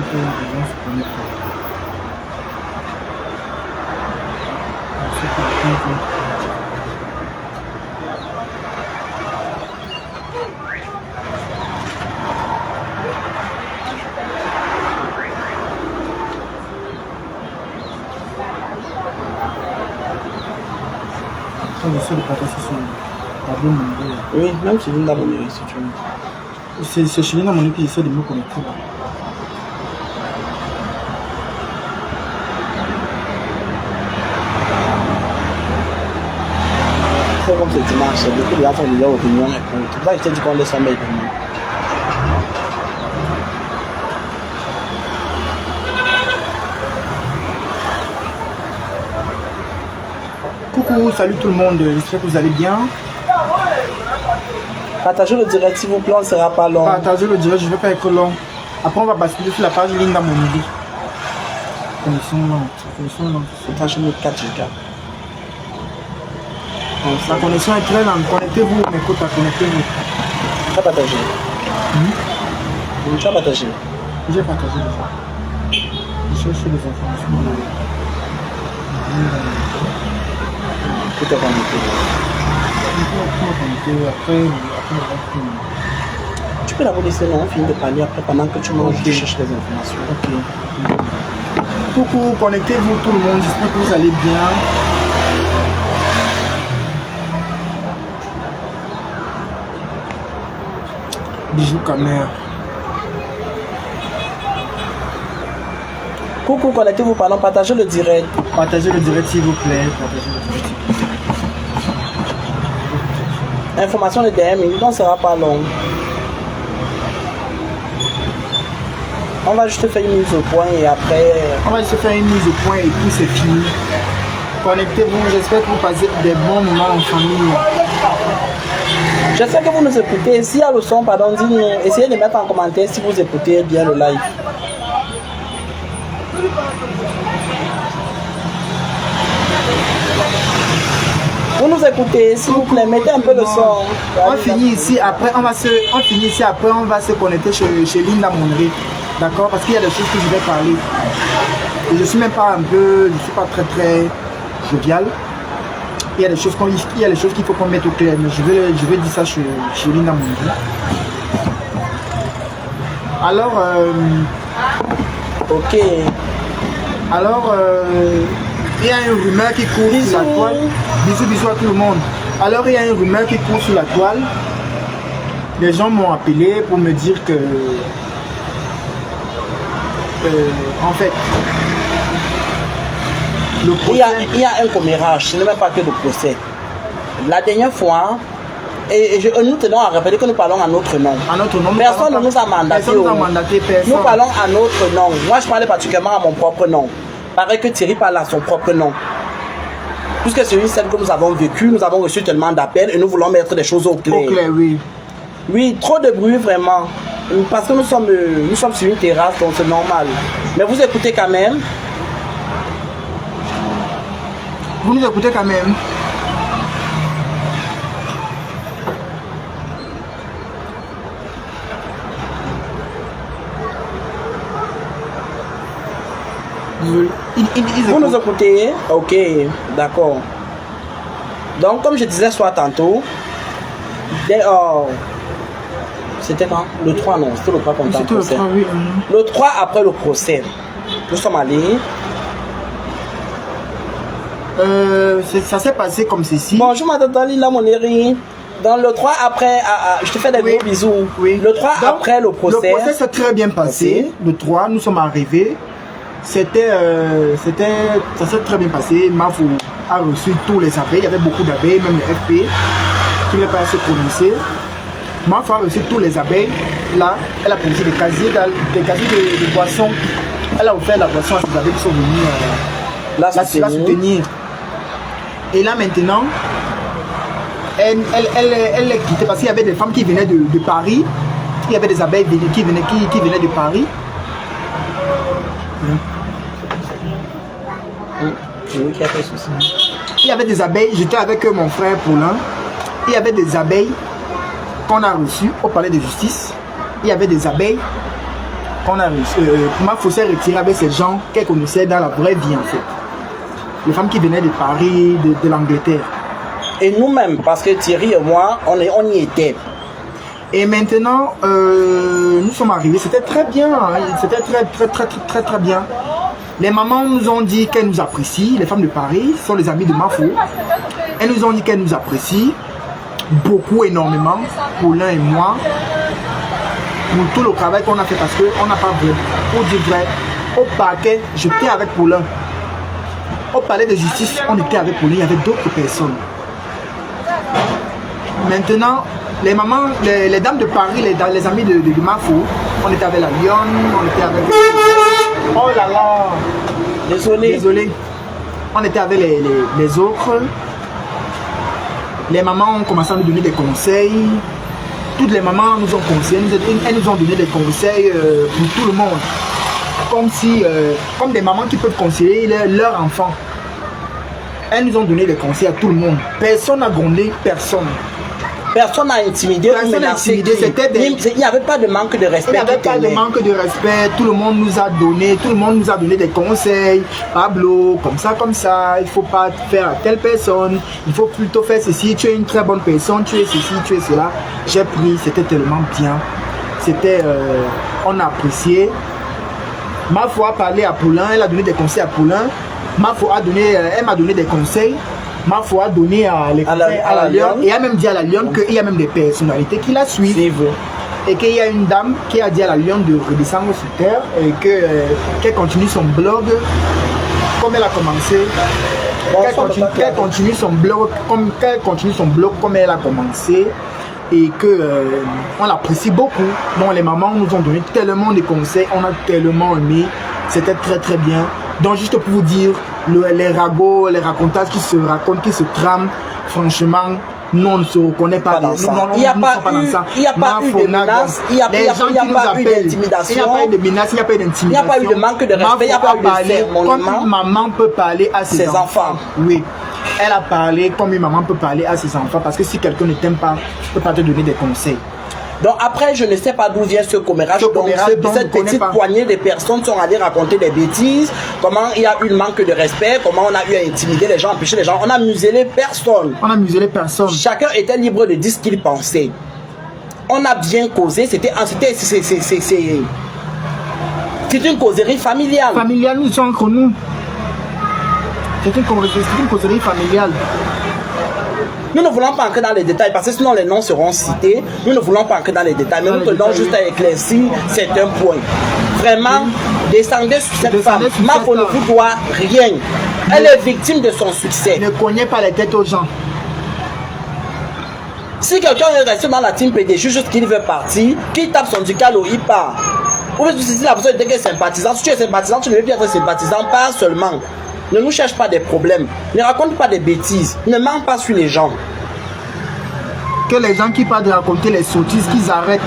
que les gens se connectent. J'essaie de partager sur la bonne manière. Oui, même si vous n'avez pas si tu veux. C'est chez Lina Monique qui essaie de me connecter. Là. C'est comme ce dimanche, beaucoup de gens font leur opinion. C'est pour ça que je t'ai dit qu'on laisse tomber. Coucou, salut tout le monde, j'espère que vous allez bien. Partagez le direct s'il vous plaît, on ne sera pas long. Partagez le direct, je ne vais pas être long. Après on va basculer sur la page Linda Monique. Connexion lente. Partagez le 4 Go. La connexion est très lente, connectez-vous, mes potes, connectez-vous. Tu as partagé. Tu as partagé. J'ai partagé déjà. Je cherche les informations. Tout est connecté. Tu peux d'abord laisser non, on finit de parler après pendant que tu manges, tu cherches les informations. Ok. Coucou, connectez-vous tout le monde, j'espère que vous allez bien. Bisous caméra. Coucou, connectez-vous, pardon, partagez le direct. Partagez le direct s'il vous plaît. Partagez le direct. Information de DM, il ne sera pas long. On va juste faire une mise au point et après... On va juste faire une mise au point et puis c'est fini. Connectez-vous, j'espère que vous passez des bons moments en famille. J'espère que vous nous écoutez. S'il y a le son, pardon, dites-nous. Essayez de mettre en commentaire si vous écoutez bien le live. Vous nous écoutez, s'il vous plaît, mettez un peu le son. On finit ici, après on va se connecter chez Linda Monique. D'accord? Parce qu'il y a des choses que je vais parler. Et je suis même pas je suis pas très jovial. Il y a des choses qu'il faut qu'on mette au clair, mais je vais dire ça chez Linda Monique. Alors, ok. Alors, il y a une rumeur qui court sur la toile. Bisous à tout le monde. Alors, il y a une rumeur qui court sur la toile. Les gens m'ont appelé pour me dire que, en fait, le procès... il y a un commérage, ce n'est même pas que le procès. La dernière fois, nous tenons à rappeler que nous parlons à notre nom. Personne ne nous a mandaté. Nous parlons à notre nom. Moi, je parlais particulièrement à mon propre nom. Pareil que Thierry parle à son propre nom. Puisque c'est une scène que nous avons vécue, nous avons reçu tellement d'appels et nous voulons mettre des choses au clair. Au clair, oui. Oui, trop de bruit vraiment. Parce que nous sommes sur une terrasse, donc c'est normal. Mais vous écoutez quand même. Vous nous écoutez quand même. Vous nous écoutez? Ok, d'accord. Donc, comme je disais soit tantôt, c'était quand? Le 3, non, c'était le 3 qu'on t'a procès. Oui. Le 3 après le procès, nous sommes allés. Ça s'est passé comme ceci. Bonjour, madame Lila Moneri. Dans le 3 après, je te fais des gros bisous. Oui. Le 3 après le procès. Le procès s'est très bien passé. Okay. Le 3, nous sommes arrivés. Ça s'est très bien passé. Mafou a reçu tous les abeilles. Il y avait beaucoup d'abeilles, même les FP qui ne veulent pas se prononcer. Mafou a reçu tous les abeilles. Là, elle a posé des casiers de boissons. Elle a offert la boisson à ces abeilles qui sont venues la soutenir. Et là maintenant, elle est quittée parce qu'il y avait des femmes qui venaient de Paris. Il y avait des abeilles qui venaient de Paris. Il y avait des abeilles, j'étais avec mon frère Paulin. Il y avait des abeilles qu'on a reçues au palais de justice. Il y avait des abeilles Mafo s'est retiré avec ces gens qu'elle connaissait dans la vraie vie en fait. Les femmes qui venaient de Paris, de l'Angleterre. Et nous-mêmes, parce que Thierry et moi, on y était. Et maintenant, nous sommes arrivés, c'était très bien, hein. C'était très bien. Les mamans nous ont dit qu'elles nous apprécient, les femmes de Paris sont les amies de Mafo. Elles nous ont dit qu'elles nous apprécient beaucoup, énormément, Paulin et moi, pour tout le travail qu'on a fait parce qu'on n'a pas vrai, pour dire vrai, au parquet, j'étais avec Paulin. Au palais de justice, on était avec Paulin, il y avait d'autres personnes. Maintenant, les mamans, les dames de Paris, les amis de Mafo, on était avec la Lyon, on était avec... Oh là là! Désolé. On était avec les autres. Les mamans ont commencé à nous donner des conseils. Toutes les mamans nous ont conseillé, elles nous ont donné des conseils pour tout le monde. Comme des mamans qui peuvent conseiller leurs enfants. Elles nous ont donné des conseils à tout le monde. Personne n'a grondé, personne. Personne n'a intimidé ou menacé. Il n'y avait pas de manque de respect. Il n'y avait pas de manque de respect. Tout le monde nous a donné des conseils. Pablo, comme ça, il ne faut pas faire à telle personne. Il faut plutôt faire ceci. Tu es une très bonne personne. Tu es ceci, tu es cela. J'ai pris, c'était tellement bien. On a apprécié. Mafo a parlé à Paulin, elle a donné des conseils à Paulin. Elle m'a donné des conseils. Mafo a donné à la Lyon. Et elle a même dit à la Lyon qu'il y a même des personnalités qui la suivent. Et qu'il y a une dame qui a dit à la Lyon de redescendre sur terre et qu'elle continue son blog comme elle a commencé. Qu'elle continue son blog comme elle a commencé. Et on l'apprécie beaucoup. Donc les mamans nous ont donné tellement de conseils, on a tellement aimé, c'était très bien. Donc juste pour vous dire, les ragots, les racontages qui se racontent, qui se trament, franchement, nous on ne se reconnaît pas dans ça. Il n'y a pas eu de menace, il n'y a pas eu d'intimidation, il n'y a pas eu de menace, il n'y a pas eu d'intimidation. Il n'y a pas eu de manque de respect, il n'y a pas eu de sermonement. Comme une maman peut parler à ses enfants. Oui. Elle a parlé comme une maman peut parler à ses enfants parce que si quelqu'un ne t'aime pas, il ne peut pas te donner des conseils. Donc après, je ne sais pas d'où vient ce commérage. Cette petite poignée de personnes sont allées raconter des bêtises. Comment il y a eu le manque de respect, comment on a eu à intimider les gens, empêcher les gens. On a muselé personne. Chacun était libre de dire ce qu'il pensait. On a bien causé. C'est une causerie familiale. Familiale, nous sommes entre nous. C'est une causerie familiale. Nous ne voulons pas entrer dans les détails parce que sinon les noms seront cités. Nous ne voulons pas entrer dans les détails, mais nous tenons juste à éclaircir certains points. Vraiment, descendez sur cette femme. Mafo ne vous doit rien. Elle est victime de son succès. Ne cognez pas les têtes aux gens. Si quelqu'un est resté dans la team PDG juste qu'il veut partir, qu'il tape son ducal, il part. Ou si la personne est sympathisant, si tu es sympathisant, tu ne veux plus être sympathisant, pas seulement. Ne nous cherche pas des problèmes. Ne raconte pas des bêtises. Ne ment pas sur les gens. Que les gens qui parlent de raconter les sottises, qu'ils arrêtent.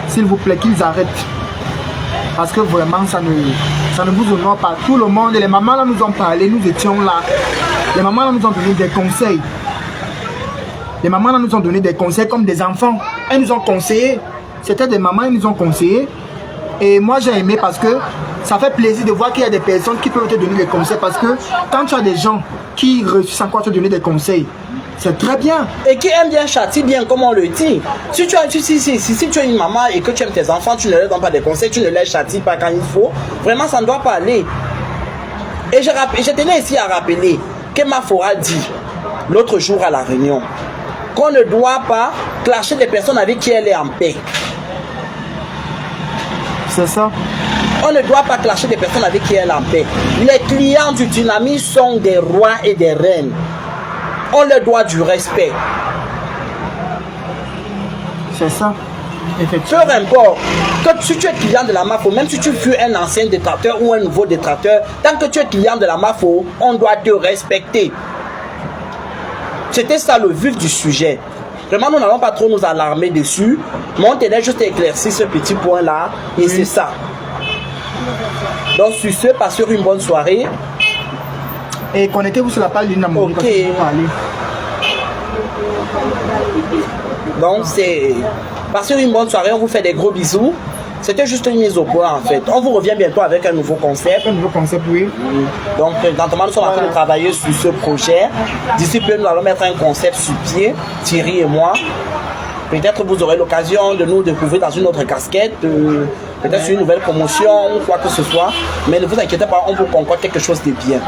S'il vous plaît, qu'ils arrêtent. Parce que vraiment, ça ne vous honore pas. Tout le monde, les mamans là nous ont parlé, nous étions là. Les mamans là nous ont donné des conseils. Les mamans là nous ont donné des conseils comme des enfants. Elles nous ont conseillé. C'était des mamans, elles nous ont conseillé. Et moi j'ai aimé parce que ça fait plaisir de voir qu'il y a des personnes qui peuvent te donner des conseils. Parce que quand tu as des gens qui réussissent encore te donner des conseils, c'est très bien. Et qui aiment bien, châtie bien, comme on le dit. Si tu es une maman et que tu aimes tes enfants, tu ne leur donnes pas des conseils, tu ne les châties pas quand il faut. Vraiment, ça ne doit pas aller. Et je tenais ici à rappeler que Mafo a dit l'autre jour à la réunion qu'on ne doit pas clasher des personnes avec qui elle est en paix. C'est ça. On ne doit pas clasher des personnes avec qui elle est en paix. Les clients du Tsunami sont des rois et des reines. On leur doit du respect. C'est ça. Peu importe. Que si tu es client de la Mafo, même si tu fus un ancien détracteur ou un nouveau détracteur, tant que tu es client de la Mafo, on doit te respecter. C'était ça le vif du sujet. Vraiment, nous n'allons pas trop nous alarmer dessus, mais on tenait juste à éclaircir ce petit point-là, et c'est ça. Donc, sur ce, passez une bonne soirée. Et connectez-vous sur la page d'une amour. Ok. Donc, c'est... Passez une bonne soirée, on vous fait des gros bisous. C'était juste une mise au point en fait. On vous revient bientôt avec un nouveau concept. Un nouveau concept, oui. Donc, présentement, nous sommes en train de travailler sur ce projet. D'ici peu, nous allons mettre un concept sur pied, Thierry et moi. Peut-être vous aurez l'occasion de nous découvrir dans une autre casquette, peut-être sur une nouvelle promotion ou quoi que ce soit. Mais ne vous inquiétez pas, on vous concorde quelque chose de bien.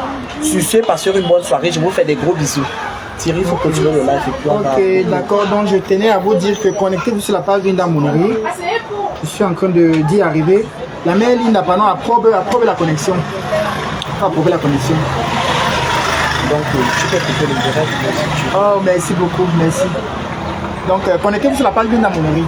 Sur ce, passez une bonne soirée. Je vous fais des gros bisous. Thierry, il faut continuer le live. Ok, d'accord. Donc, je tenais à vous dire que connectez-vous sur la page Linda Mounari. Je suis en train d'y arriver. La mail Linda Panon approuve la connexion. Approuver la connexion. Donc, tu peux couper le direct. Oh, merci beaucoup, merci. Donc, connectez-vous sur la page Linda Mounari.